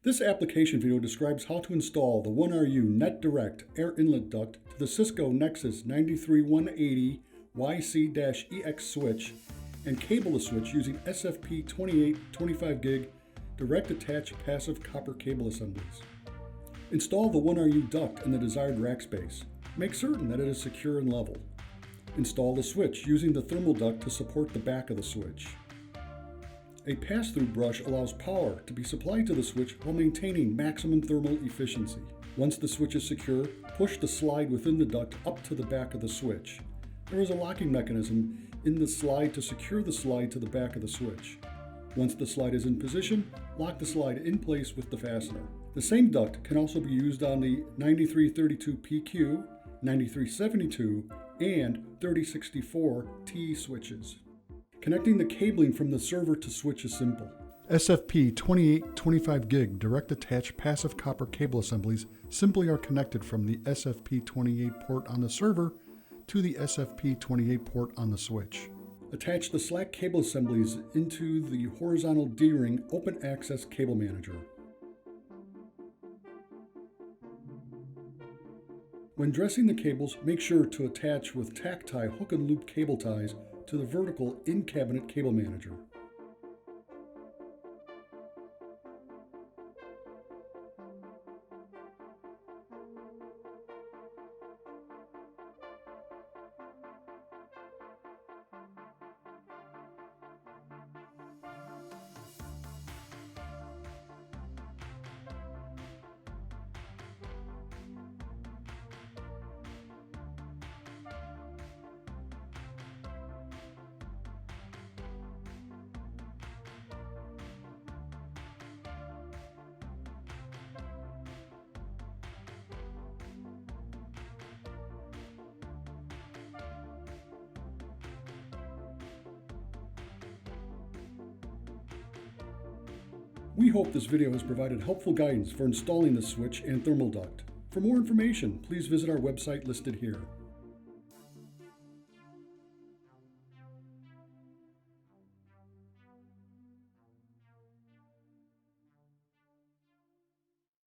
This application video describes how to install the 1RU Net Direct Air Inlet Duct to the Cisco Nexus 93180 YC-EX switch and cable the switch using SFP 2825G direct attach passive copper cable assemblies. Install the 1RU duct in the desired rack space. Make certain that it is secure and level. Install the switch using the thermal duct to support the back of the switch. A pass-through brush allows power to be supplied to the switch while maintaining maximum thermal efficiency. Once the switch is secure, push the slide within the duct up to the back of the switch. There is a locking mechanism in the slide to secure the slide to the back of the switch. Once the slide is in position, lock the slide in place with the fastener. The same duct can also be used on the 9332PQ, 9372, and 3064T switches. Connecting the cabling from the server to switch is simple. SFP 2825G direct attach passive copper cable assemblies simply are connected from the SFP 28 port on the server to the SFP 28 port on the switch. Attach the slack cable assemblies into the horizontal D-ring open access cable manager. When dressing the cables, make sure to attach with tack tie hook and loop cable ties to the vertical in-cabinet cable manager. We hope this video has provided helpful guidance for installing the switch and thermal duct. For more information, please visit our website listed here.